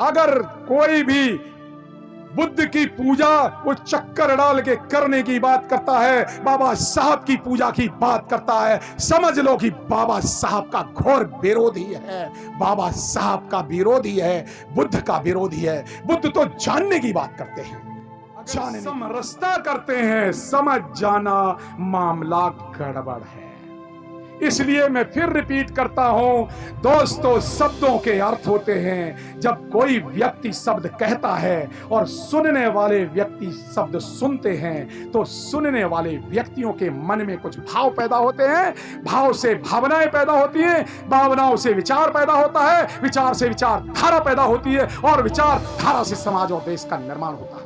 अगर कोई भी बुद्ध की पूजा वो चक्कर डाल के करने की बात करता है, बाबा साहब की पूजा की बात करता है, समझ लो कि बाबा साहब का घोर विरोधी है, बाबा साहब का विरोधी है, बुद्ध का विरोधी है। बुद्ध तो जानने की बात करते हैं, समरसता करते हैं, समझ जाना मामला गड़बड़ है। इसलिए मैं फिर रिपीट करता हूं दोस्तों, शब्दों के अर्थ होते हैं। जब कोई व्यक्ति शब्द कहता है और सुनने वाले व्यक्ति शब्द सुनते हैं तो सुनने वाले व्यक्तियों के मन में कुछ भाव पैदा होते हैं, भाव से भावनाएं पैदा होती हैं, भावनाओं से विचार पैदा होता है, विचार से विचारधारा पैदा होती है और विचारधारा से समाज और देश का निर्माण होता है।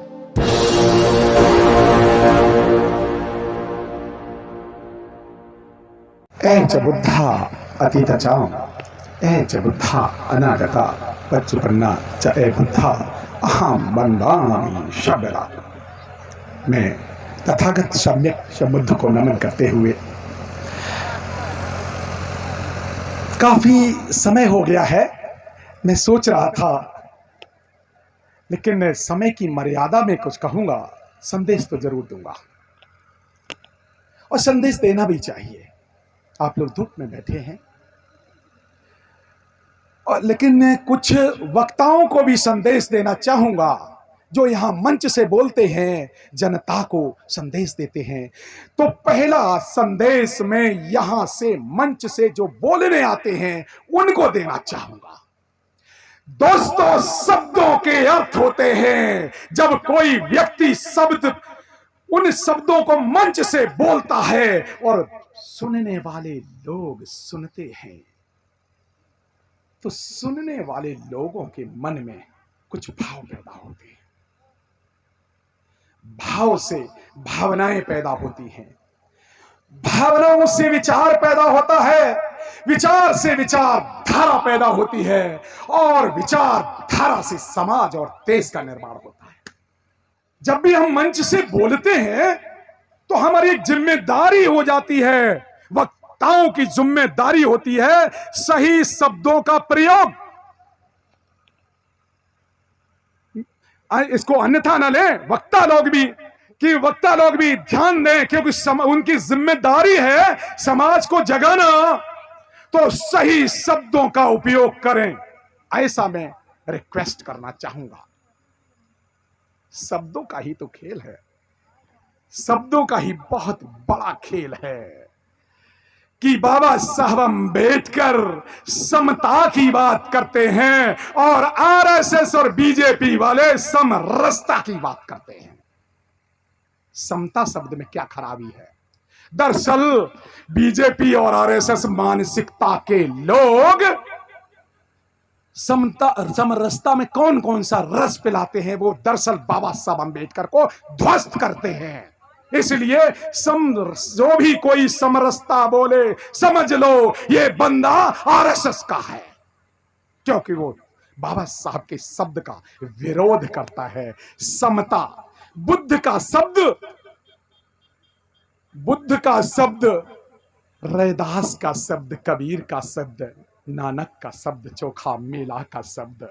च बुद्धा अतीतचा च बुद्धा अनागता पच्चुपन्ना च बुद्धा अहम वंदामि शबरा। मैं तथागत सम्यक बुद्ध को नमन करते हुए काफी समय हो गया है, मैं सोच रहा था लेकिन समय की मर्यादा में कुछ कहूंगा, संदेश तो जरूर दूंगा और संदेश देना भी चाहिए। आप लोग धूप में बैठे हैं और लेकिन कुछ वक्ताओं को भी संदेश देना चाहूंगा जो यहां मंच से बोलते हैं, जनता को संदेश देते हैं। तो पहला संदेश में यहां से मंच से जो बोलने आते हैं उनको देना चाहूंगा। दोस्तों, शब्दों के अर्थ होते हैं। जब कोई व्यक्ति शब्द उन शब्दों को मंच से बोलता है और सुनने वाले लोग सुनते हैं तो सुनने वाले लोगों के मन में कुछ भाव पैदा होते हैं, भाव से भावनाएं पैदा होती हैं, भावनाओं से विचार पैदा होता है, विचार से विचारधारा पैदा होती है और विचारधारा से समाज और देश का निर्माण होता है। जब भी हम मंच से बोलते हैं तो हमारी एक जिम्मेदारी हो जाती है, वक्ताओं की जिम्मेदारी होती है सही शब्दों का प्रयोग। इसको अन्यथा न लें वक्ता लोग भी ध्यान दें, क्योंकि उनकी जिम्मेदारी है समाज को जगाना, तो सही शब्दों का उपयोग करें, ऐसा मैं रिक्वेस्ट करना चाहूंगा। शब्दों का ही तो खेल है, शब्दों का ही बहुत बड़ा खेल है कि बाबा साहब अम्बेडकर समता की बात करते हैं और आरएसएस और बीजेपी वाले समरसता की बात करते हैं। समता शब्द में क्या खराबी है? दरअसल बीजेपी और आरएसएस मानसिकता के लोग समरसता में कौन कौन सा रस पिलाते हैं, वो दरअसल बाबा साहब अम्बेडकर को ध्वस्त करते हैं। इसलिए जो भी कोई समरसता बोले समझ लो ये बंदा आरएसएस का है, क्योंकि वो बाबा साहब के शब्द का विरोध करता है। समता बुद्ध का शब्द रैदास का शब्द, कबीर का शब्द, नानक का शब्द, चोखा मेला का शब्द,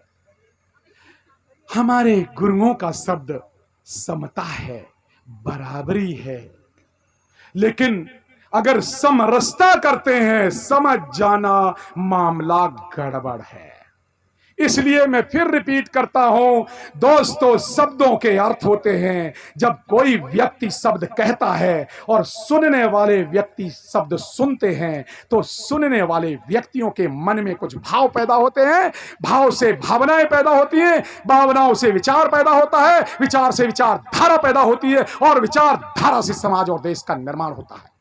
हमारे गुरुओं का शब्द समता है, बराबरी है। लेकिन अगर समरसता करते हैं, समझ जाना मामला गड़बड़ है। इसलिए मैं फिर रिपीट करता हूं दोस्तों, शब्दों के अर्थ होते हैं। जब कोई व्यक्ति शब्द कहता है और सुनने वाले व्यक्ति शब्द सुनते हैं तो सुनने वाले व्यक्तियों के मन में कुछ भाव पैदा होते हैं, भाव से भावनाएं पैदा होती हैं, भावनाओं से विचार पैदा होता है, विचार से विचारधारा पैदा होती है और विचारधारा से समाज और देश का निर्माण होता है।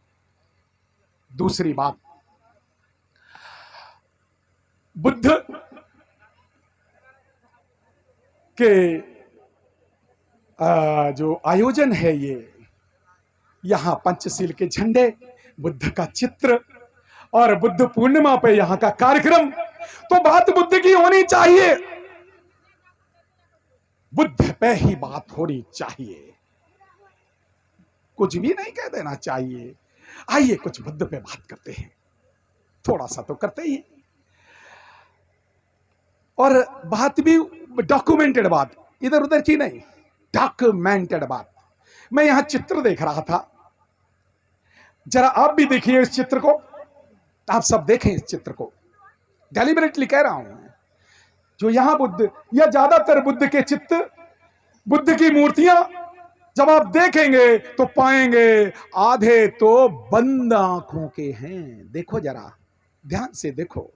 दूसरी बात, बुद्ध के जो आयोजन है, ये यहां पंचशील के झंडे, बुद्ध का चित्र और बुद्ध पूर्णिमा पे यहां का कार्यक्रम, तो बात बुद्ध की होनी चाहिए, बुद्ध पे ही बात होनी चाहिए, कुछ भी नहीं कह देना चाहिए। आइए कुछ बुद्ध पे बात करते हैं, थोड़ा सा तो करते ही। और बात भी डॉक्यूमेंटेड बात, इधर उधर की नहीं, डॉक्यूमेंटेड बात। मैं यहां चित्र देख रहा था, जरा आप भी देखिए इस चित्र को, आप सब देखें इस चित्र को, डेलिबरेटली कह रहा हूं। जो यहां बुद्ध या ज्यादातर बुद्ध के चित्र, बुद्ध की मूर्तियां जब आप देखेंगे तो पाएंगे आधे तो बंद आंखों के हैं। देखो जरा ध्यान से देखो।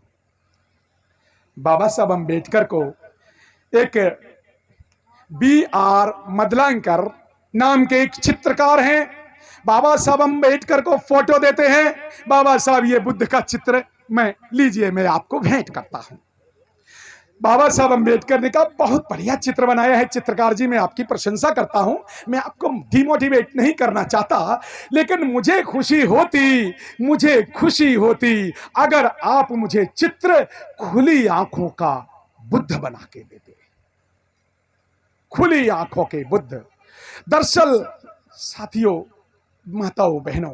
बाबा साहब अंबेडकर को एक B.R. मदलांकर नाम के एक चित्रकार हैं, बाबा साहब अंबेडकर को फोटो देते हैं, बाबा साहब ये बुद्ध का चित्र मैं लीजिए मैं आपको भेंट करता हूं। बाबा साहब अंबेडकर ने कहा बहुत बढ़िया चित्र बनाया है चित्रकार जी, मैं आपकी प्रशंसा करता हूं, मैं आपको डिमोटिवेट नहीं करना चाहता, लेकिन मुझे खुशी होती अगर आप मुझे चित्र खुली आंखों का बुद्ध बना के देते। खुली आंखों के बुद्ध। दरअसल साथियों, माताओं, बहनों,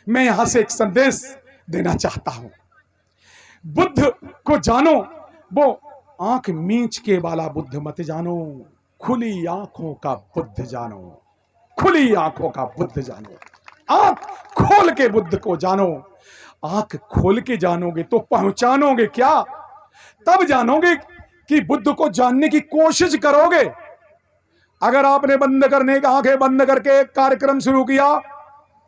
मैं यहां से एक संदेश देना चाहता हूं। बुद्ध को जानो, वो आंख मींच के वाला बुद्ध मत जानो, खुली आंखों का बुद्ध जानो, खुली आंखों का बुद्ध जानो, आंख खोल के बुद्ध को जानो। आंख खोल के जानोगे तो पहचानोगे क्या? तब जानोगे कि बुद्ध को जानने की कोशिश करोगे। अगर आपने बंद करने की आंखें बंद करके एक कार्यक्रम शुरू किया,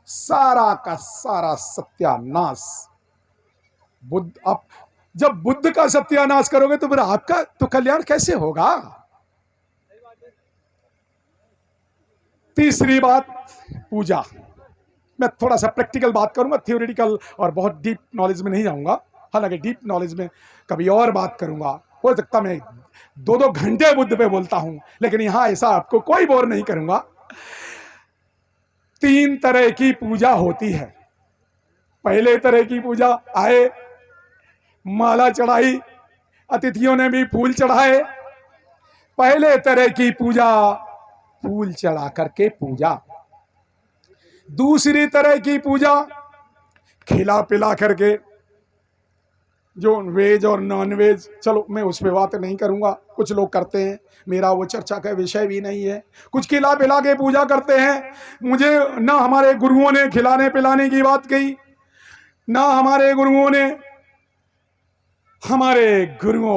सारा का सारा सत्यानाश। बुद्ध, आप जब बुद्ध का सत्यानाश करोगे तो फिर आपका तो कल्याण कैसे होगा? तीसरी बात, पूजा। मैं थोड़ा सा प्रैक्टिकल बात करूंगा, थियोरेटिकल और बहुत डीप नॉलेज में नहीं जाऊंगा। हालांकि डीप नॉलेज में कभी और बात करूंगा, हो सकता मैं 2-2 घंटे बुद्ध पे बोलता हूं, लेकिन यहां ऐसा आपको कोई बोर नहीं करूंगा। 3 तरह की पूजा होती है। पहले तरह की पूजा, आए, माला चढ़ाई, अतिथियों ने भी फूल चढ़ाए। पहले तरह की पूजा, फूल चढ़ा करके पूजा। दूसरी तरह की पूजा, खिला पिला करके, जो वेज और नॉन वेज, चलो मैं उस पर बात नहीं करूंगा, कुछ लोग करते हैं, मेरा वो चर्चा का विषय भी नहीं है। कुछ खिला पिला के पूजा करते हैं। मुझे ना हमारे गुरुओं ने खिलाने पिलाने की बात कही, ना हमारे गुरुओं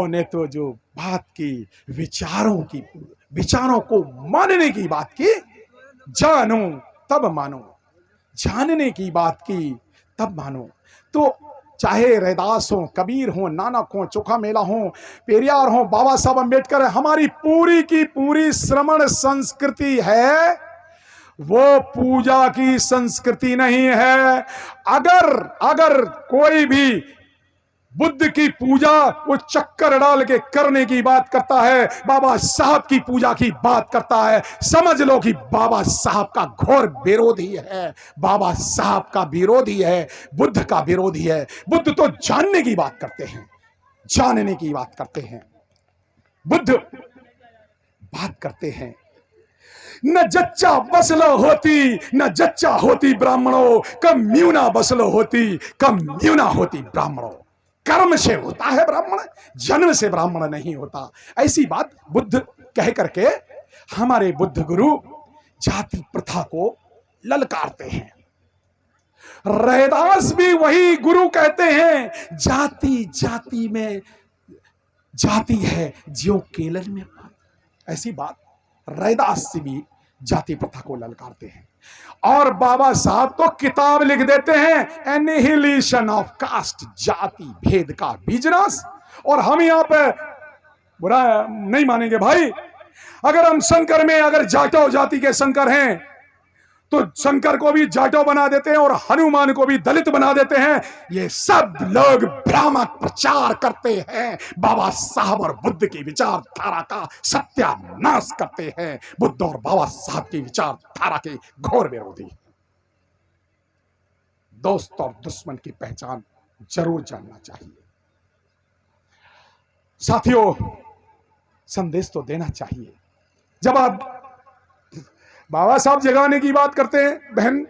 ने तो जो बात की, विचारों को मानने की बात की, जानो तब मानो, जानने की बात की तब मानो। तो चाहे रैदास हो, कबीर हो, नानक हो, चोखा मेला हो, पेरियार हो, बाबा साहब अंबेडकर है, हमारी पूरी की पूरी श्रमण संस्कृति है, वो पूजा की संस्कृति नहीं है। अगर कोई भी बुद्ध की पूजा वो चक्कर डाल के करने की बात करता है, बाबा साहब की पूजा की बात करता है, समझ लो कि बाबा साहब का घोर विरोधी है, बाबा साहब का विरोधी है, बुद्ध का विरोधी है। बुद्ध तो जानने की बात करते हैं, जानने की बात करते हैं। बुद्ध बात करते हैं, न जच्चा बसलो होती, न जच्चा होती ब्राह्मणों, कम म्यूना बसलो होती, कम म्यूना होती ब्राह्मणों। कर्म से होता है ब्राह्मण, जन्म से ब्राह्मण नहीं होता। ऐसी बात बुद्ध कह करके हमारे बुद्ध गुरु जाति प्रथा को ललकारते हैं। रैदास भी वही गुरु कहते हैं, जाति जाति में जाति है ज्यों केलन में। ऐसी बात रैदास से भी जाति प्रथा को ललकारते हैं। और बाबा साहब तो किताब लिख देते हैं, एनिहिलेशन ऑफ कास्ट, जाति भेद का विनाश। और हम यहां पे बुरा नहीं मानेंगे भाई, अगर हम शंकर में अगर जाटो जाति के शंकर हैं तो शंकर को भी जाटो बना देते हैं और हनुमान को भी दलित बना देते हैं। ये सब लोग भ्रामक प्रचार करते हैं, बाबा साहब और बुद्ध की विचारधारा का सत्यानाश करते हैं। बुद्ध और बाबा साहब की विचारधारा के घोर विरोधी। दोस्त और दुश्मन की पहचान जरूर जानना चाहिए। साथियों, संदेश तो देना चाहिए। जब आप बाबा साहब जगाने की बात करते हैं, बहन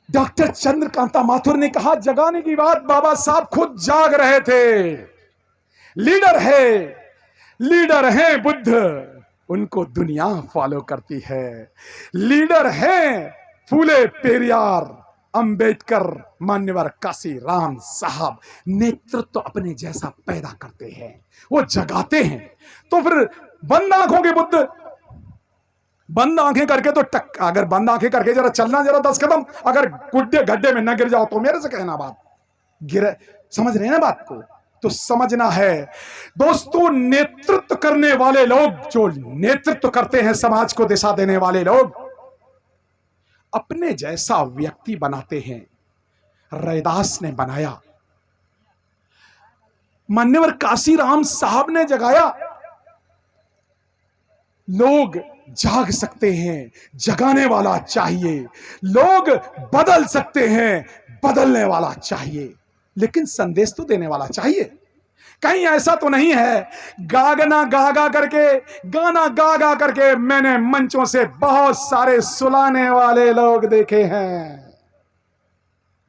डॉक्टर चंद्रकांता माथुर ने कहा जगाने की बात, बाबा साहब खुद जाग रहे थे। लीडर है, लीडर हैं बुद्ध, उनको दुनिया फॉलो करती है। लीडर हैं फूले पेरियार, अंबेडकर, मान्यवर काशी राम साहब, नेतृत्व तो अपने जैसा पैदा करते हैं, वो जगाते हैं। तो फिर बंद आंखों के बुद्ध, बंद आंखें करके तो अगर बंद आंखें करके जरा चलना, जरा 10 कदम, अगर गुड्डे गड्ढे में न गिर जाओ तो मेरे से कहना बात गिर, समझ रहे हैं ना बात को? तो समझना है दोस्तों, नेतृत्व करने वाले लोग, जो नेतृत्व करते हैं, समाज को दिशा देने वाले लोग, अपने जैसा व्यक्ति बनाते हैं। रैदास ने बनाया, मान्यवर काशीराम साहब ने जगाया। लोग जाग सकते हैं, जगाने वाला चाहिए। लोग बदल सकते हैं, बदलने वाला चाहिए, लेकिन संदेश तो देने वाला चाहिए। कहीं ऐसा तो नहीं है गाना गा गा करके मैंने मंचों से बहुत सारे सुलाने वाले लोग देखे हैं।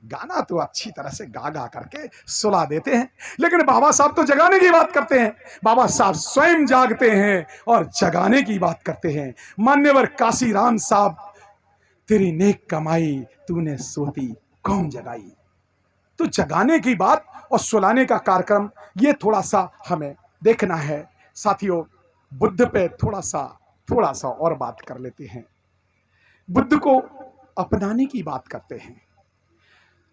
गाना तो अच्छी तरह से गा करके सुला देते हैं, लेकिन बाबा साहब तो जगाने की बात करते हैं। बाबा साहब स्वयं जागते हैं और जगाने की बात करते हैं। मान्यवर काशीराम साहब, तेरी नेक कमाई तूने सोती कौन जगाई। तो जगाने की बात और सुलाने का कार्यक्रम, ये थोड़ा सा हमें देखना है साथियों। बुद्ध पे थोड़ा सा और बात कर लेते हैं। बुद्ध को अपनाने की बात करते हैं।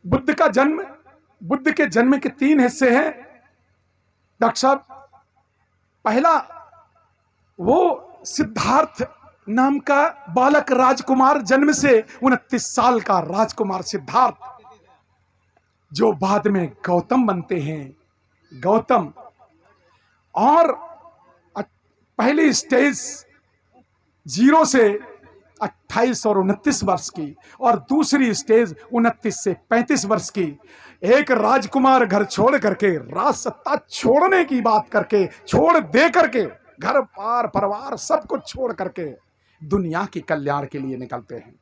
बुद्ध का जन्म, बुद्ध के जन्म के 3 हिस्से हैं डॉक्टर साहब। पहला, वो सिद्धार्थ नाम का बालक राजकुमार, जन्म से 29 साल का राजकुमार सिद्धार्थ, जो बाद में गौतम बनते हैं। गौतम, और पहली स्टेज 0 से 28 और 29 वर्ष की, और दूसरी स्टेज 29 से 35 वर्ष की। एक राजकुमार घर छोड़ करके, राजसत्ता छोड़ने की बात करके, छोड़ दे करके, घर पार परिवार सब कुछ छोड़ करके दुनिया के कल्याण के लिए निकलते हैं।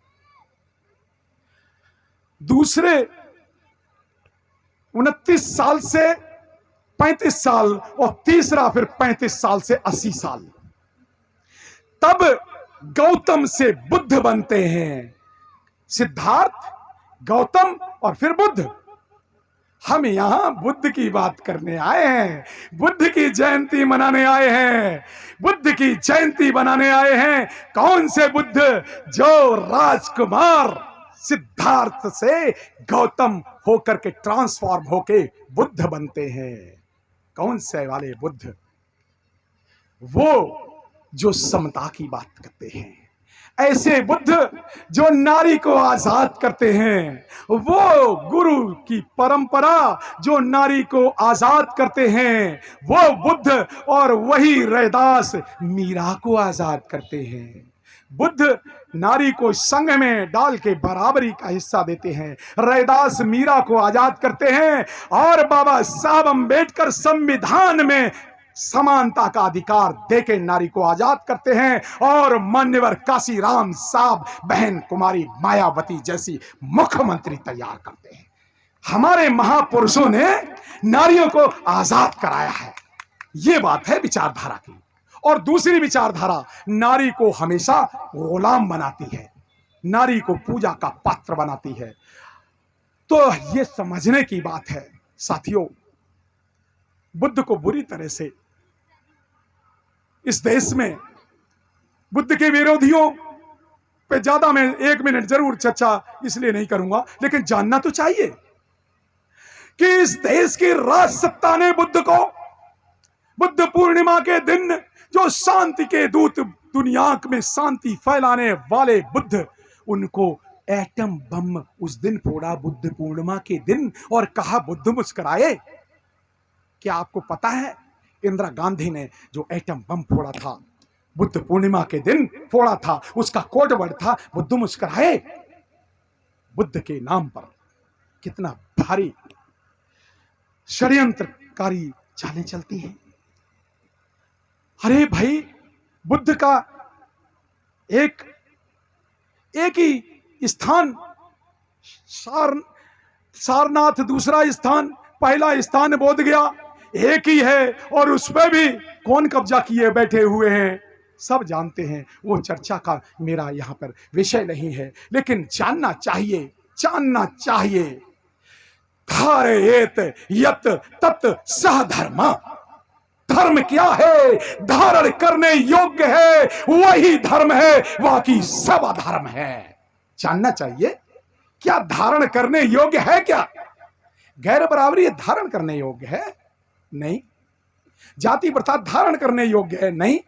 दूसरे 29 साल से 35 साल, और तीसरा फिर 35 साल से 80 साल। तब गौतम से बुद्ध बनते हैं। सिद्धार्थ, गौतम और फिर बुद्ध। हम यहां बुद्ध की बात करने आए हैं, बुद्ध की जयंती मनाने आए हैं, बुद्ध की जयंती बनाने आए हैं। कौन से बुद्ध? जो राजकुमार सिद्धार्थ से गौतम होकर के ट्रांसफॉर्म होके बुद्ध बनते हैं। कौन से वाले बुद्ध? वो जो समता की बात करते हैं। ऐसे बुद्ध जो नारी को आजाद करते हैं। वो गुरु की परंपरा जो नारी को आजाद करते हैं, वो बुद्ध। और वही रैदास मीरा को आजाद करते हैं। बुद्ध नारी को संघ में डाल के बराबरी का हिस्सा देते हैं। रैदास मीरा को आजाद करते हैं। और बाबा साहब अंबेडकर संविधान में समानता का अधिकार देके नारी को आजाद करते हैं। और मान्यवर काशीराम साहब बहन कुमारी मायावती जैसी मुख्यमंत्री तैयार करते हैं। हमारे महापुरुषों ने नारियों को आजाद कराया है। यह बात है विचारधारा की। और दूसरी विचारधारा नारी को हमेशा गुलाम बनाती है, नारी को पूजा का पात्र बनाती है। तो यह समझने की बात है साथियों, बुद्ध को बुरी तरह से इस देश में, बुद्ध के विरोधियों पे ज्यादा मैं 1 मिनट जरूर चर्चा इसलिए नहीं करूंगा, लेकिन जानना तो चाहिए कि इस देश की राजसत्ता ने बुद्ध को, बुद्ध पूर्णिमा के दिन जो शांति के दूत, दुनिया में शांति फैलाने वाले बुद्ध, उनको एटम बम उस दिन फोड़ा, बुद्ध पूर्णिमा के दिन, और कहा बुद्ध मुस्कुराए। क्या आपको पता है इंदिरा गांधी ने जो एटम बम फोड़ा था, बुद्ध पूर्णिमा के दिन फोड़ा था, उसका कोड वर्ड था बुद्ध मुस्कुराए। बुद्ध के नाम पर कितना भारी षड्यंत्रकारी चालें चलती हैं। अरे भाई, बुद्ध का एक ही स्थान सारनाथ, दूसरा स्थान, पहला स्थान बोध गया, एक ही है और उस पर भी कौन कब्जा किए बैठे हुए हैं सब जानते हैं। वो चर्चा का मेरा यहां पर विषय नहीं है, लेकिन जानना चाहिए। धारयेत यत तत् सह धर्म। धर्म क्या है? धारण करने योग्य है वही धर्म है, बाकी सब अधर्म है। जानना चाहिए क्या धारण करने योग्य है? क्या गैर बराबरी धारण करने योग्य है? नहीं। जाति प्रथा धारण करने योग्य है? नहीं।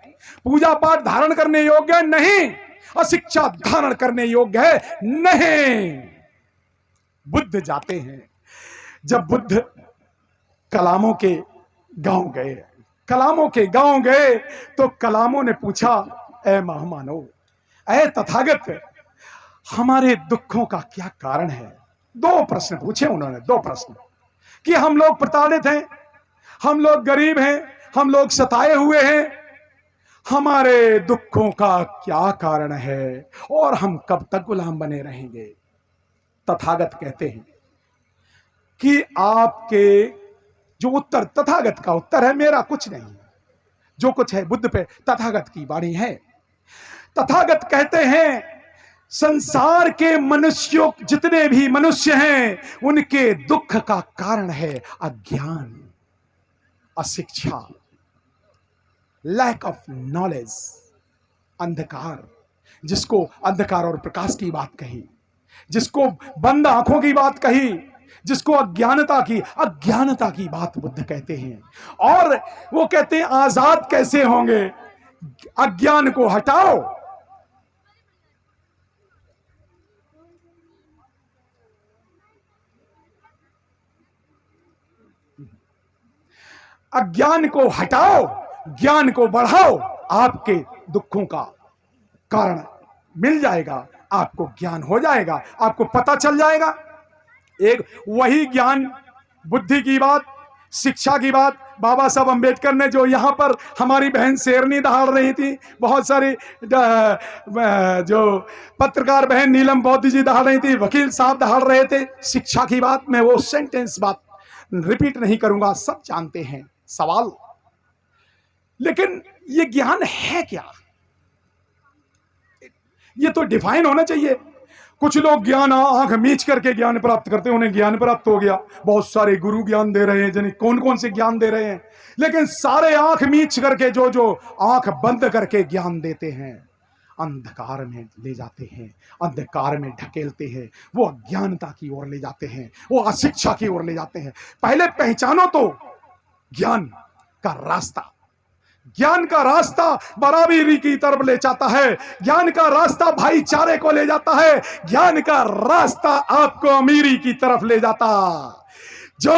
पूजा पाठ धारण करने योग्य है? नहीं। अशिक्षा धारण करने योग्य है? नहीं। बुद्ध जाते हैं। जब बुद्ध कलामों के गांव गए तो कलामों ने पूछा, ऐ महामानव, ऐ तथागत, हमारे दुखों का क्या कारण है? दो प्रश्न पूछे उन्होंने, दो प्रश्न कि हम लोग प्रताड़ित हैं, हम लोग गरीब हैं, हम लोग सताए हुए हैं, हमारे दुखों का क्या कारण है और हम कब तक गुलाम बने रहेंगे? तथागत कहते हैं कि आपके जो उत्तर, तथागत का उत्तर है, मेरा कुछ नहीं, जो कुछ है बुद्ध पे तथागत की वाणी है। तथागत कहते हैं संसार के मनुष्यों, जितने भी मनुष्य हैं, उनके दुख का कारण है अज्ञान, अशिक्षा, लैक ऑफ नॉलेज, अंधकार। जिसको अंधकार और प्रकाश की बात कही, जिसको बंद आंखों की बात कही, जिसको अज्ञानता की बात बुद्ध कहते हैं। और वो कहते हैं आजाद कैसे होंगे? अज्ञान को हटाओ, अज्ञान को हटाओ, ज्ञान को बढ़ाओ, आपके दुखों का कारण मिल जाएगा, आपको ज्ञान हो जाएगा, आपको पता चल जाएगा। एक वही ज्ञान, बुद्धि की बात, शिक्षा की बात बाबा साहब अंबेडकर ने, जो यहाँ पर हमारी बहन शेरनी दहाड़ रही थी, बहुत सारी जो पत्रकार बहन नीलम बौद्ध जी दहाड़ रही थी, वकील साहब दहाड़ रहे थे, शिक्षा की बात, मैं वो सेंटेंस बात रिपीट नहीं करूंगा, सब जानते हैं सवाल। लेकिन ये ज्ञान है क्या? ये तो डिफाइन होना चाहिए। कुछ लोग ज्ञान आंख मीच करके ज्ञान प्राप्त करते हैं, उन्हें ज्ञान प्राप्त हो गया, बहुत सारे गुरु ज्ञान दे रहे हैं, जाने कौन कौन से ज्ञान दे रहे हैं, लेकिन सारे आंख मीच करके जो आंख बंद करके ज्ञान देते हैं, अंधकार में ले जाते हैं, अंधकार में ढकेलते हैं, वो अज्ञानता की ओर ले जाते हैं, वो अशिक्षा की ओर ले जाते हैं। पहले पहचानो तो ज्ञान का रास्ता, ज्ञान का रास्ता बराबरी की तरफ ले जाता है, ज्ञान का रास्ता भाईचारे को ले जाता है, ज्ञान का रास्ता आपको अमीरी की तरफ ले जाता। जो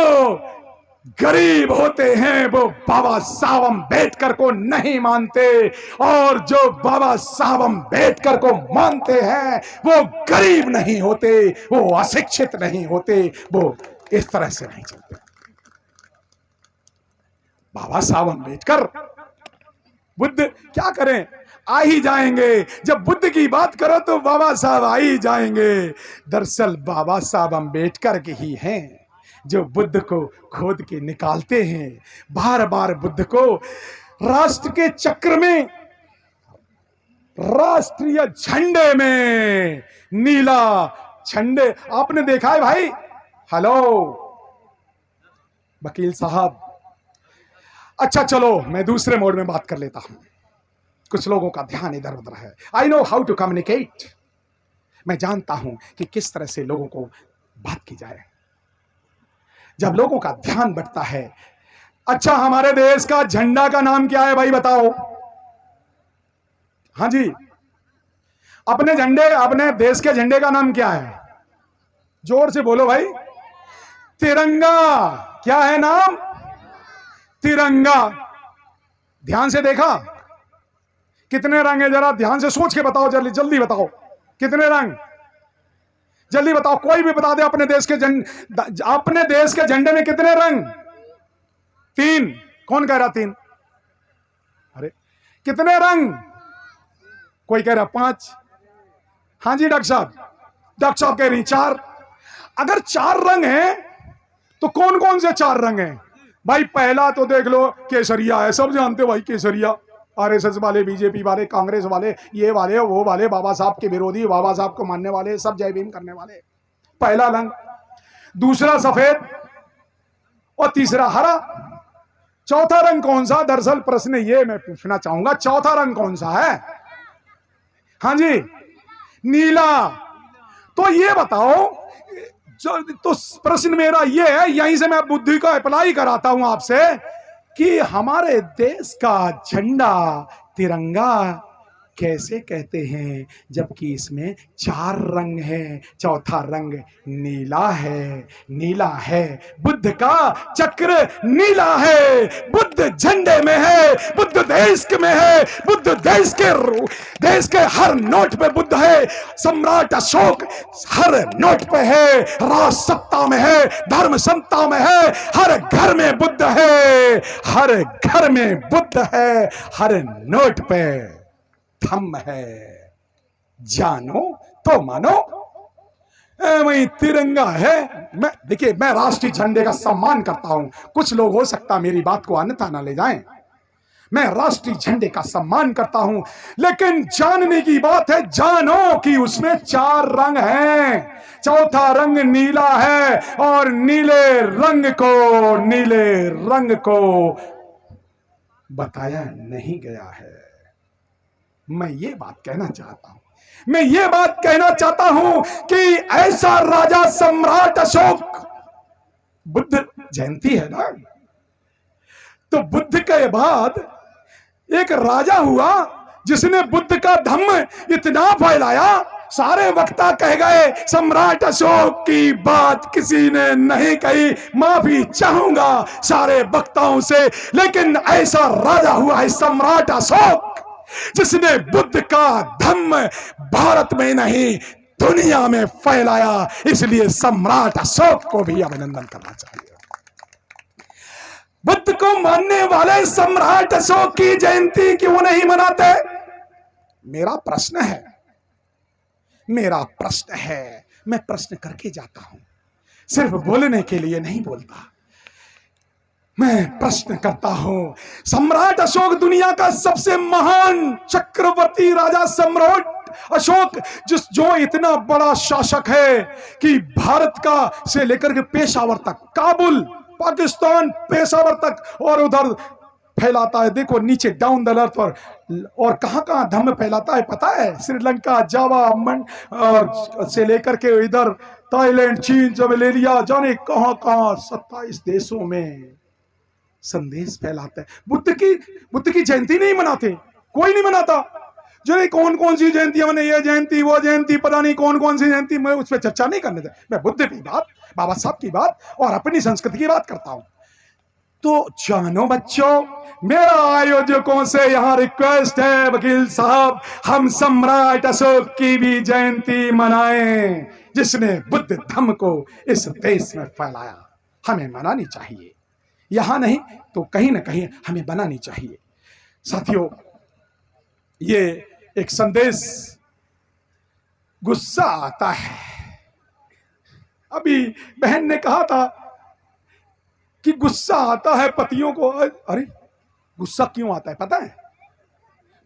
गरीब होते हैं वो बाबा साहब अम्बेडकर को नहीं मानते, और जो बाबा साहब अम्बेडकर को मानते हैं वो गरीब नहीं होते, वो अशिक्षित नहीं होते, वो इस तरह से नहीं चलते। बाबा साहब अम्बेडकर, बुद्ध क्या करें, आ ही जाएंगे। जब बुद्ध की बात करो तो बाबा साहब आ ही जाएंगे। दरअसल बाबा साहब अम्बेडकर के ही हैं जो बुद्ध को खोद के निकालते हैं। बार बार बुद्ध को राष्ट्र के चक्र में, राष्ट्रीय झंडे में नीला झंडे आपने देखा है भाई? हेलो वकील साहब, अच्छा चलो मैं दूसरे मोड में बात कर लेता हूं। कुछ लोगों का ध्यान इधर उधर है। I know how to communicate, मैं जानता हूं कि किस तरह से लोगों को बात की जाए। जब लोगों का ध्यान बढ़ता है, अच्छा हमारे देश का झंडा का नाम क्या है भाई बताओ? हाँ जी, अपने देश के झंडे का नाम क्या है? जोर से बोलो भाई। तिरंगा। क्या है नाम? तिरंगा। ध्यान से देखा? कितने रंग है? जरा ध्यान से सोच के बताओ, जल्दी जल्दी बताओ कितने रंग, जल्दी बताओ। कोई भी बता दे। अपने देश के झंडे में कितने रंग? 3। कौन कह रहा 3? अरे कितने रंग? कोई कह रहा 5। हाँ जी डॉक्टर साहब कह रही 4। अगर 4 रंग हैं तो कौन कौन से 4 रंग हैं? भाई पहला तो देख लो केसरिया है, सब जानते हो भाई केसरिया। आरएसएस वाले, बीजेपी वाले, कांग्रेस वाले, ये वाले वो वाले, बाबा साहब के विरोधी, बाबा साहब को मानने वाले, सब जय भीम करने वाले। पहला रंग, दूसरा सफेद और तीसरा हरा। चौथा रंग कौन सा? दरअसल प्रश्न ये मैं पूछना चाहूंगा, चौथा रंग कौन सा है? हाँ जी, नीला। तो ये बताओ, तो प्रश्न मेरा ये है, यहीं से मैं बुद्धि का अप्लाई कराता हूं आपसे, कि हमारे देश का झंडा तिरंगा कैसे कहते हैं, जबकि इसमें 4 रंग हैं? चौथा रंग नीला है, नीला है। बुद्ध का चक्र नीला है, बुद्ध झंडे में है, बुद्ध देश में है, बुद्ध देश के हर नोट पे बुद्ध है। सम्राट अशोक हर नोट पे है, राज सत्ता में है, धर्म संता में है, हर घर में बुद्ध है, हर घर में बुद्ध है, हर नोट पे थम है। जानो तो मानो, वही तिरंगा है। मैं देखिए, मैं राष्ट्रीय झंडे का सम्मान करता हूं, कुछ लोग हो सकता मेरी बात को अन्यथा ना ले जाएं। मैं राष्ट्रीय झंडे का सम्मान करता हूं, लेकिन जानने की बात है, जानो कि उसमें 4 रंग हैं। चौथा रंग नीला है, और नीले रंग को बताया नहीं गया है। मैं ये बात कहना चाहता हूं कि ऐसा राजा सम्राट अशोक, बुद्ध जयंती है ना, तो बुद्ध के बाद एक राजा हुआ जिसने बुद्ध का धम्म इतना फैलाया, सारे वक्ता कह गए सम्राट अशोक की बात किसी ने नहीं कही, माफी चाहूंगा सारे वक्ताओं से, लेकिन ऐसा राजा हुआ है सम्राट अशोक, जिसने बुद्ध का धम्म भारत में नहीं दुनिया में फैलाया। इसलिए सम्राट अशोक को भी अभिनंदन करना चाहिए। बुद्ध को मानने वाले सम्राट अशोक की जयंती क्यों नहीं मनाते? मेरा प्रश्न है, मैं प्रश्न करके जाता हूं, सिर्फ बोलने के लिए नहीं बोलता, मैं प्रश्न करता हूं। सम्राट अशोक दुनिया का सबसे महान चक्रवर्ती राजा सम्राट अशोक, जो इतना बड़ा शासक है कि भारत का से लेकर के पेशावर तक, काबुल, पाकिस्तान, पेशावर तक, और उधर फैलाता है। देखो नीचे डाउन द अर्थ, और कहां कहां धम्म फैलाता है पता है? श्रीलंका, जावा, और से लेकर के इधर थाईलैंड, चीन, जमलेरिया, जाने कहां कहां 27 देशों में संदेश फैलाता है। बुद्ध की जयंती नहीं मनाते, कोई नहीं मनाता। जो कौन कौन सी जयंती, मैंने ये जयंती वो जयंती, पता नहीं कौन कौन सी जयंती, मैं उस पर चर्चा नहीं करने देता। मैं बुद्ध की बात, बाबा साहब की बात और अपनी संस्कृति की बात करता हूं। तो जानो बच्चों, मेरा आयोजकों से यहां रिक्वेस्ट है, वकील साहब, हम सम्राट अशोक की भी जयंती मनाएं, जिसने बुद्ध धम्म को इस देश में फैलाया। हमें मनानी चाहिए, यहां नहीं तो कहीं ना कहीं हमें बनानी चाहिए। साथियों, ये एक संदेश, गुस्सा आता है। अभी बहन ने कहा था कि गुस्सा आता है पतियों को। अरे गुस्सा क्यों आता है पता है?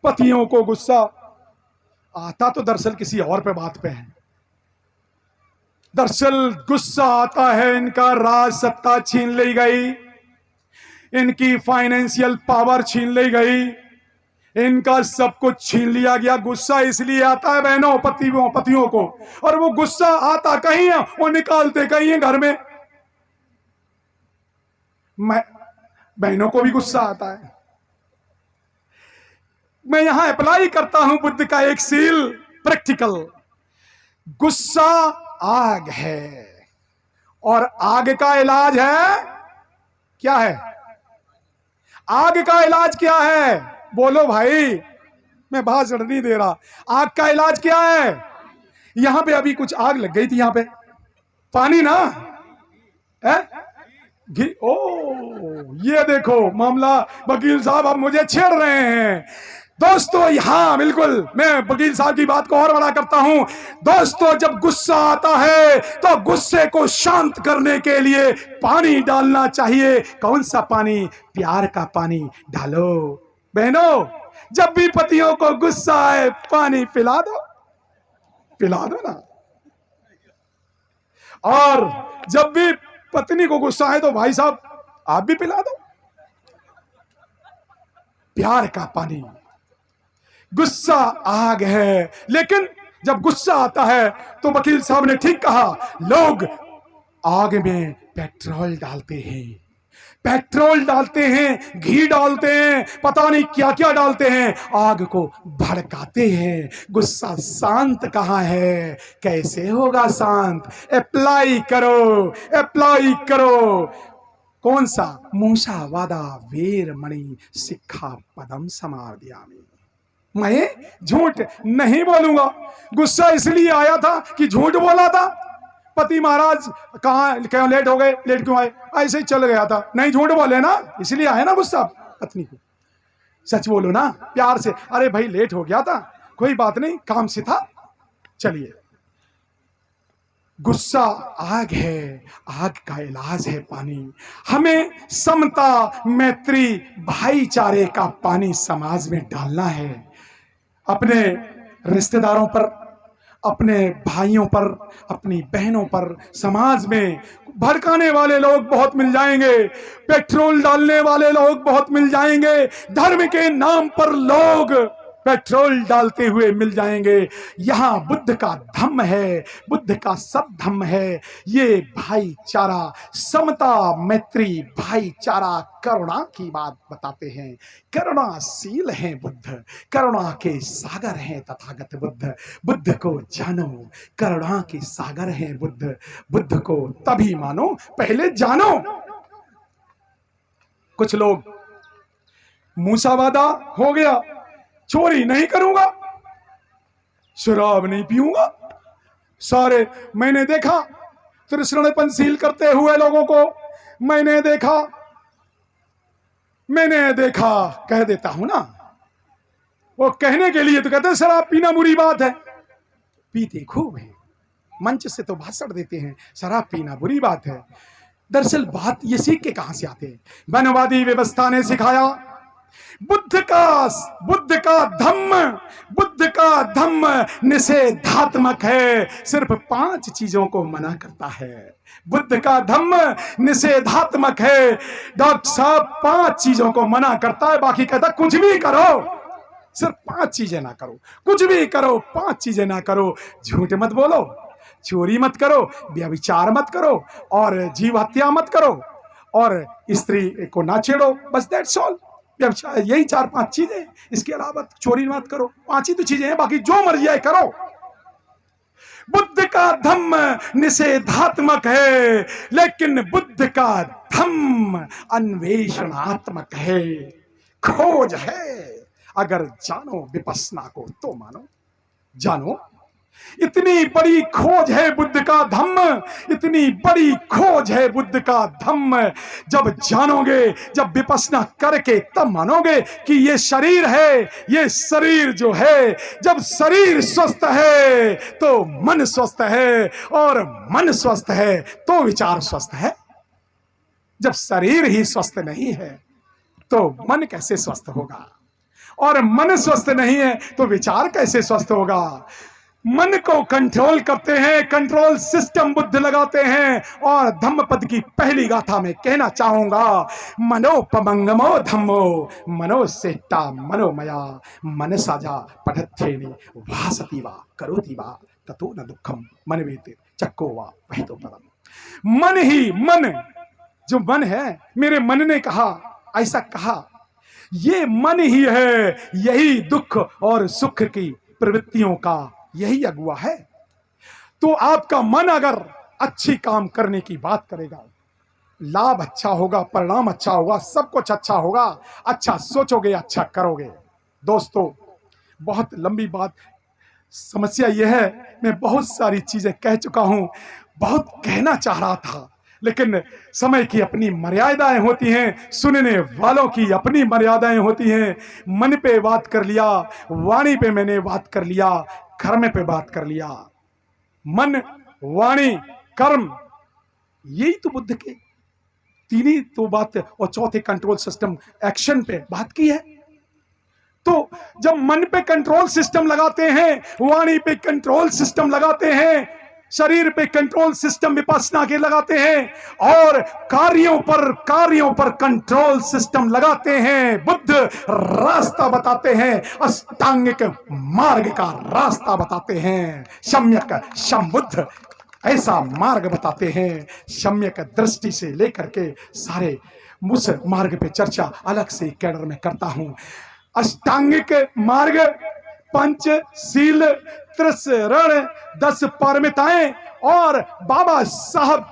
पतियों को गुस्सा आता तो दरअसल किसी और पे बात पे है। दरअसल गुस्सा आता है, इनका राज सत्ता छीन ली गई, इनकी फाइनेंशियल पावर छीन ली गई, इनका सब कुछ छीन लिया गया। गुस्सा इसलिए आता है बहनों, पतियों को, और वो गुस्सा आता कहीं है, वो निकालते कहीं है घर में। बहनों को भी गुस्सा आता है। मैं यहां अप्लाई करता हूं बुद्ध का एक सील, प्रैक्टिकल। गुस्सा आग है, और आग का इलाज है क्या है? आग का इलाज क्या है? बोलो भाई, मैं भाषण नहीं दे रहा। आग का इलाज क्या है? यहां पे अभी कुछ आग लग गई थी, यहां पे पानी ना है, ओ ये देखो मामला, वकील साहब आप मुझे छेड़ रहे हैं। दोस्तों यहां बिल्कुल मैं वकील साहब की बात को और बड़ा करता हूं। दोस्तों जब गुस्सा आता है तो गुस्से को शांत करने के लिए पानी डालना चाहिए। कौन सा पानी? प्यार का पानी डालो। बहनों, जब भी पतियों को गुस्सा आए पानी पिला दो, पिला दो ना। और जब भी पत्नी को गुस्सा आए तो भाई साहब आप भी पिला दो प्यार का पानी। गुस्सा आग है, लेकिन जब गुस्सा आता है तो वकील साहब ने ठीक कहा, लोग आग में पेट्रोल डालते हैं, पेट्रोल डालते हैं, घी डालते हैं, पता नहीं क्या क्या डालते हैं, आग को भड़काते हैं। गुस्सा शांत कहाँ है? कैसे होगा शांत? अप्लाई करो, अप्लाई करो। कौन सा? मूसा वादा वीर मणि सिक्खा पदम समादयामि। मैं झूठ नहीं बोलूंगा। गुस्सा इसलिए आया था कि झूठ बोला था। पति महाराज कहाँ क्यों लेट हो गए, लेट क्यों आए? ऐसे ही चल गया था, नहीं झूठ बोले ना, इसलिए आया ना गुस्सा। पत्नी को सच बोलो ना, प्यार से, अरे भाई लेट हो गया था, कोई बात नहीं, काम से था, चलिए। गुस्सा आग है, आग का इलाज है पानी। हमें समता, मैत्री, भाईचारे का पानी समाज में डालना है। अपने रिश्तेदारों पर, अपने भाइयों पर, अपनी बहनों पर, समाज में भड़काने वाले लोग बहुत मिल जाएंगे, पेट्रोल डालने वाले लोग बहुत मिल जाएंगे, धर्म के नाम पर लोग पेट्रोल डालते हुए मिल जाएंगे। यहां बुद्ध का धम्म है, बुद्ध का सब धम्म है। ये भाईचारा, समता, मैत्री, भाईचारा, करुणा की बात बताते हैं। करुणाशील हैं बुद्ध, करुणा के सागर हैं तथागत बुद्ध। बुद्ध को जानो, करुणा के सागर हैं बुद्ध। बुद्ध को तभी मानो पहले जानो। कुछ लोग मूसावादा हो गया, चोरी नहीं करूंगा, शराब नहीं पीऊंगा। सारे मैंने देखा तृष्णपनशील करते हुए लोगों को, मैंने देखा कह देता हूं ना। वो कहने के लिए तो कहते हैं शराब पीना बुरी बात है, पीते खूब है, मंच से तो भाषण देते हैं शराब पीना बुरी बात है। दरअसल बात ये सीख के कहां से आते हैं? वनवादी व्यवस्था ने सिखाया। बुद्ध का धम्म निषेधात्मक है, सिर्फ 5 चीजों को मना करता है। बुद्ध का धम्म निषेधात्मक है। डॉक्टर साहब 5 चीजों को मना करता है, बाकी कहता कुछ भी करो, सिर्फ 5 चीजें ना करो, कुछ भी करो, 5 चीजें ना करो। झूठ मत बोलो, चोरी मत करो, व्यभिचार मत करो, और जीव हत्या मत करो, और स्त्री को ना छेड़ो, बस दैट्स ऑल। यही 4-5 चीजें, इसके अलावा चोरी मत करो। 5 ही तो चीजें हैं, बाकी जो मर्जी है करो। बुद्ध का धम्म निषेधात्मक है, लेकिन बुद्ध का धम्म अन्वेषणात्मक है, खोज है। अगर जानो विपस्सना को तो मानो, जानो। इतनी बड़ी खोज है बुद्ध का धम्म, इतनी बड़ी खोज है बुद्ध का धम्म। जब जानोगे, जब विपस्सना करके तब मानोगे कि ये शरीर है, ये शरीर जो है, जब शरीर स्वस्थ है तो मन स्वस्थ है, और मन स्वस्थ है तो विचार स्वस्थ है। जब शरीर ही स्वस्थ नहीं है तो मन कैसे स्वस्थ होगा? और मन स्वस्थ नहीं है तो विचार कैसे स्वस्थ होगा? मन को कंट्रोल करते हैं, कंट्रोल सिस्टम बुद्ध लगाते हैं। और धम्मपद की पहली गाथा में कहना चाहूंगा, मनोपमंगमो धम्मो मनोसेट्टा मनोमया मनसाजा पठत्येनि भासति वा करोति वा ततो न दुःखम मनवेति चक्को वा वहतो परम। मन ही मन, जो मन है, मेरे मन ने कहा, ऐसा कहा, ये मन ही है, यही दुख और सुख की प्रवृत्तियों का यही अगुआ है। तो आपका मन अगर अच्छी काम करने की बात करेगा, लाभ अच्छा होगा, परिणाम अच्छा होगा, सब कुछ अच्छा होगा। अच्छा सोचोगे, अच्छा करोगे। दोस्तों, बहुत लंबी बात, समस्या यह है मैं बहुत सारी चीजें कह चुका हूं, बहुत कहना चाह रहा था, लेकिन समय की अपनी मर्यादाएं होती हैं, सुनने वालों की अपनी मर्यादाएं होती हैं। मन पे बात कर लिया, वाणी पे मैंने बात कर लिया, कर्म पे बात कर लिया। मन, वाणी, कर्म, यही तो बुद्ध के तीन ही तो बात, और चौथे कंट्रोल सिस्टम एक्शन पे बात की है। तो जब मन पे कंट्रोल सिस्टम लगाते हैं, वाणी पे कंट्रोल सिस्टम लगाते हैं, शरीर पे कंट्रोल सिस्टम विपස්සना के लगाते हैं, और कार्यों पर कंट्रोल सिस्टम लगाते हैं, बुद्ध रास्ता बताते हैं, अष्टांगिक मार्ग का रास्ता बताते हैं। सम्यक संबुद्ध ऐसा मार्ग बताते हैं। सम्यक दृष्टि से लेकर के सारे उस मार्ग पे चर्चा अलग से कैडर में करता हूं। अष्टांगिक मार्ग, पंचशील, त्रिशरण, 10 पारमिताएं, और बाबा साहब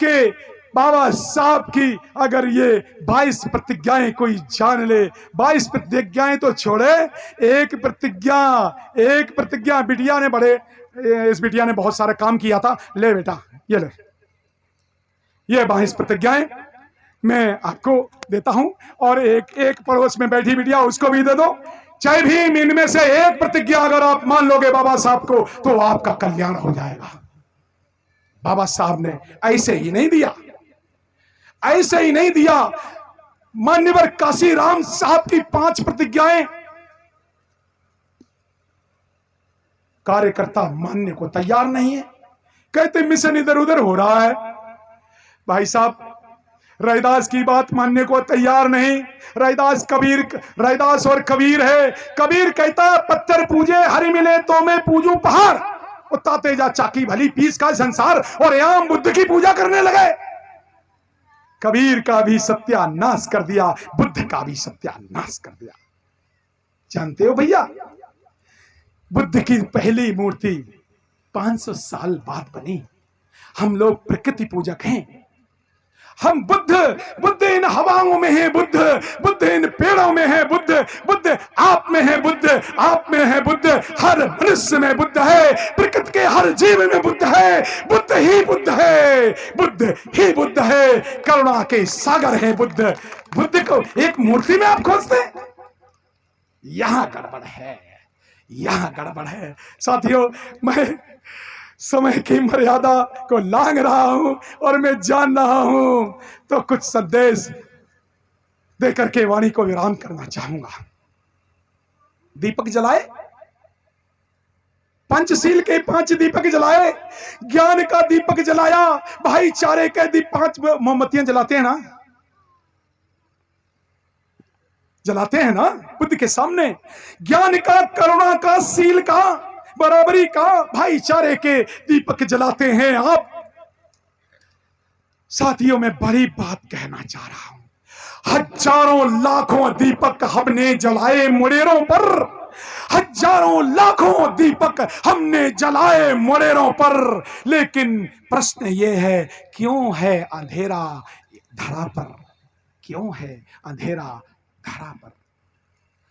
की अगर ये 22 प्रतिज्ञाएं कोई जान ले, 22 प्रतिज्ञाएं तो छोड़े, एक प्रतिज्ञा बिटिया ने इस बिटिया ने बहुत सारा काम किया था, ले बेटा ये ले, ये 22 प्रतिज्ञाएं मैं आपको देता हूं, और एक पड़ोस में बैठी बिटिया उसको भी दे दो। चाहे भी इनमें से एक प्रतिज्ञा अगर आप मान लोगे बाबा साहब को, तो आपका कल्याण हो जाएगा। बाबा साहब ने ऐसे ही नहीं दिया। मान्यवर काशीराम साहब की 5 प्रतिज्ञाएं कार्यकर्ता मानने को तैयार नहीं है, कहते मिशन इधर उधर हो रहा है। भाई साहब, रैदास की बात मानने को तैयार नहीं। रैदास और कबीर है। कबीर कहता है पत्थर पूजे हरि मिले तो मैं पूजूं पहाड़, उताते जा चाकी भली पीस का संसार, और आम बुद्ध की पूजा करने लगे। कबीर का भी सत्यानाश कर दिया, बुद्ध का भी सत्यानाश कर दिया। जानते हो भैया, बुद्ध की पहली मूर्ति 500 साल बाद बनी। हम लोग प्रकृति पूजक हैं। हम बुद्ध इन हवाओं में है, बुद्ध इन पेड़ों में है, बुद्ध आप में है, बुद्ध हर मनुष्य में बुद्ध है, प्रकृति के हर जीव में बुद्ध है, बुद्ध ही बुद्ध है, करुणा के सागर है बुद्ध को एक मूर्ति में आप खोजते हैं। यहां गड़बड़ है साथियों। मैं समय की मर्यादा को लांघ रहा हूं और मैं जान रहा हूं, तो कुछ संदेश देकर के वाणी को विराम करना चाहूंगा। दीपक जलाए, पंचशील के 5 दीपक जलाए, ज्ञान का दीपक जलाया, भाईचारे के 5 मोमबत्तियां जलाते हैं ना बुद्ध के सामने। ज्ञान का, करुणा का, शील का, बराबरी का, भाईचारे के दीपक जलाते हैं आप। साथियों, मैं बड़ी बात कहना चाह रहा हूं। हजारों लाखों दीपक हमने जलाए मुड़ेरों पर, हजारों लाखों दीपक हमने जलाए मुड़ेरों पर, लेकिन प्रश्न यह है, क्यों है अंधेरा धरा पर? क्यों है अंधेरा धरा पर?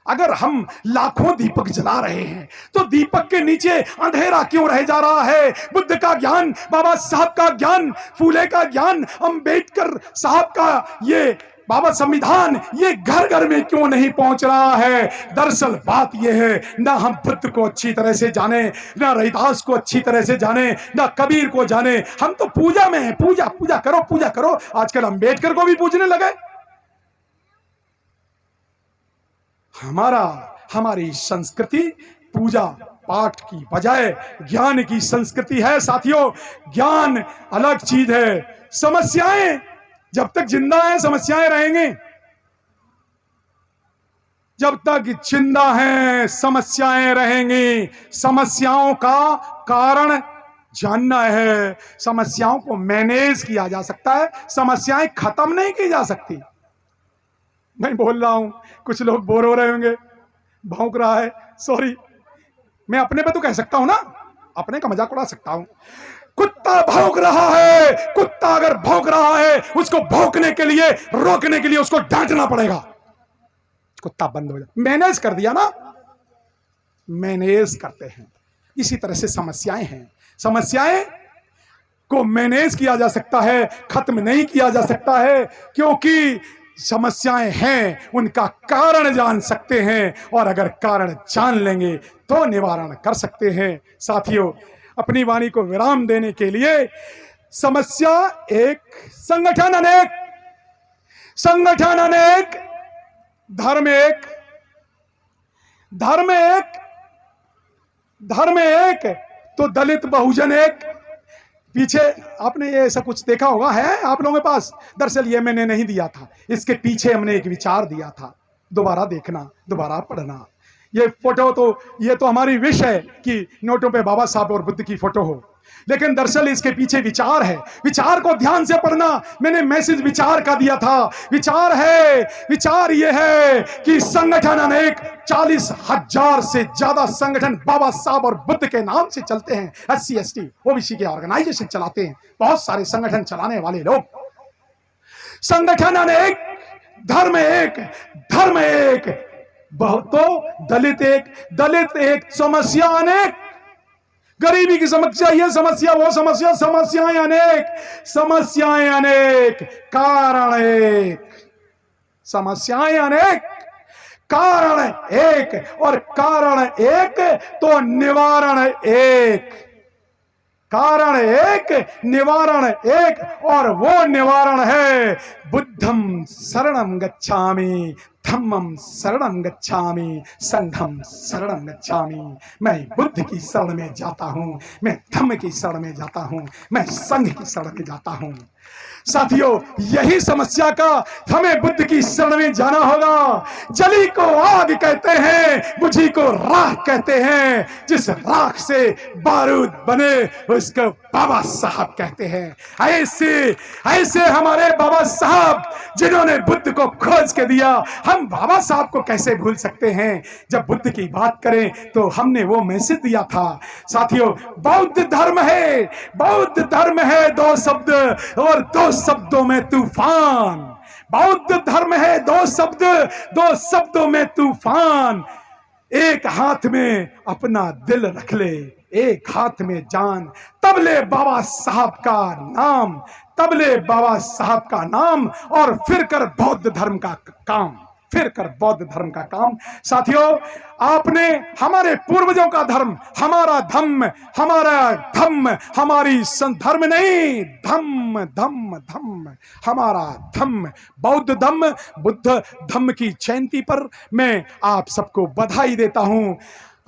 अगर हम लाखों दीपक जला रहे हैं, तो दीपक के नीचे अंधेरा क्यों रह जा रहा है? बुद्ध का ज्ञान, बाबा साहब का ज्ञान, फूले का ज्ञान, अम्बेडकर साहब का ये बाबा संविधान, ये घर घर में क्यों नहीं पहुंच रहा है? दरअसल बात यह है, ना हम बुद्ध को अच्छी तरह से जाने, ना रैदास को अच्छी तरह से जाने, ना कबीर को जाने। हम तो पूजा में हैं। पूजा करो। आजकल अम्बेडकर को भी पूजने लगे। हमारी संस्कृति पूजा पाठ की बजाय ज्ञान की संस्कृति है साथियों। ज्ञान अलग चीज है। समस्याएं जब तक जिंदा हैं, समस्याएं रहेंगी। जब तक जिंदा हैं, समस्याएं रहेंगी। समस्याओं का कारण जानना है। समस्याओं को मैनेज किया जा सकता है, समस्याएं खत्म नहीं की जा सकती। मैं बोल रहा हूं, कुछ लोग बोर हो रहे होंगे, भौंक रहा है, सॉरी, मैं अपने पे तो कह सकता हूं ना, अपने का मजाक उड़ा सकता हूं। कुत्ता भौंक रहा है। कुत्ता अगर भौंक रहा है, उसको भौंकने के लिए, रोकने के लिए उसको डांटना पड़ेगा। कुत्ता बंद हो जाए। मैनेज कर दिया ना, मैनेज करते हैं। इसी तरह से समस्याएं हैं। समस्याएं को मैनेज किया जा सकता है, खत्म नहीं किया जा सकता है, क्योंकि समस्याएं हैं, उनका कारण जान सकते हैं, और अगर कारण जान लेंगे तो निवारण कर सकते हैं। साथियों, अपनी वाणी को विराम देने के लिए, समस्या एक, संगठन अनेक, संगठन अनेक, धर्म एक, धर्म एक, धर्म एक, तो दलित बहुजन एक। पीछे आपने ये ऐसा कुछ देखा होगा, है आप लोगों के पास? दरअसल ये मैंने नहीं दिया था, इसके पीछे हमने एक विचार दिया था, दोबारा देखना, दोबारा पढ़ना। ये फोटो तो, ये तो हमारी विश है कि नोटों पे बाबा साहब और बुद्ध की फोटो हो, लेकिन दरअसल इसके पीछे विचार है। विचार को ध्यान से पढ़ना। मैंने मैसेज विचार का दिया था। विचार है, विचार ये है कि संगठन अनेक, 40,000 से ज्यादा संगठन बाबा साहब और बुद्ध के नाम से चलते हैं। SC ST OBC के ऑर्गेनाइजेशन चलाते हैं, बहुत सारे संगठन चलाने वाले लोग। संगठन अनेक, धर्म एक, धर्म एक, तो दलित एक, दलित एक, समस्या अनेक, गरीबी की समस्या, ये समस्या, वो समस्या, समस्याएं अनेक, समस्याएं अनेक, कारण एक, समस्याएं अनेक, कारण एक, और कारण एक तो निवारण एक, कारण एक, निवारण एक, और वो निवारण है बुद्धम शरणम गच्छामि, धम्मम शरणम गच्छामि, संघम शरणम गच्छामि। मैं बुद्ध की शरण में जाता हूं, मैं धम्म की शरण में जाता हूं, मैं संघ की शरण में जाता हूं। साथियों, यही समस्या का हमें बुद्ध की शरण में जाना होगा। जली को आग कहते हैं, बुझी को राख कहते हैं, जिस राख से बारूद बने उसको बाबा साहब कहते हैं। ऐसे ऐसे हमारे बाबा साहब, जिन्होंने बुद्ध को खोज के दिया, हम बाबा साहब को कैसे भूल सकते हैं? जब बुद्ध की बात करें तो हमने वो मैसेज दिया था। साथियों, बौद्ध धर्म है, बौद्ध धर्म है, दो शब्द, और दो शब्दों में तूफान। बौद्ध धर्म है, दो शब्द, दो शब्दों में तूफान। एक हाथ में अपना दिल रख ले, एक हाथ में जान, तब ले बाबा साहब का नाम, तब ले बाबा साहब का नाम, और फिर कर बौद्ध धर्म का काम, फिर कर बौद्ध धर्म का काम। साथियों, आपने हमारे पूर्वजों का धर्म, हमारा धम्म, हमारा धम्म, हमारी धर्म नहीं, धम्म धम्म धम्म, हमारा धम्म, बौद्ध धम्म, बुद्ध धम्म की जयंती पर मैं आप सबको बधाई देता हूं,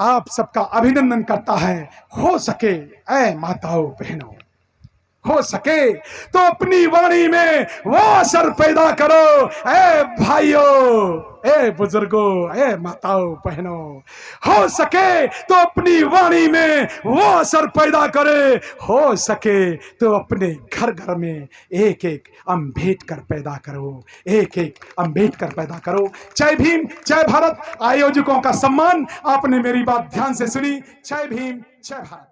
आप सबका अभिनंदन करता है। हो सके ऐ माताओं बहनों, हो सके तो अपनी वाणी में वो असर पैदा करो। ए भाइयों, ए बुजुर्गों, ए माताओं बहनों, हो सके तो अपनी वाणी में वो असर पैदा करे। हो सके तो अपने घर घर में एक एक अम्बेडकर पैदा करो, एक एक अम्बेडकर पैदा करो। जय भीम, जय भारत। आयोजकों का सम्मान, आपने मेरी बात ध्यान से सुनी। जय भीम, जय भारत।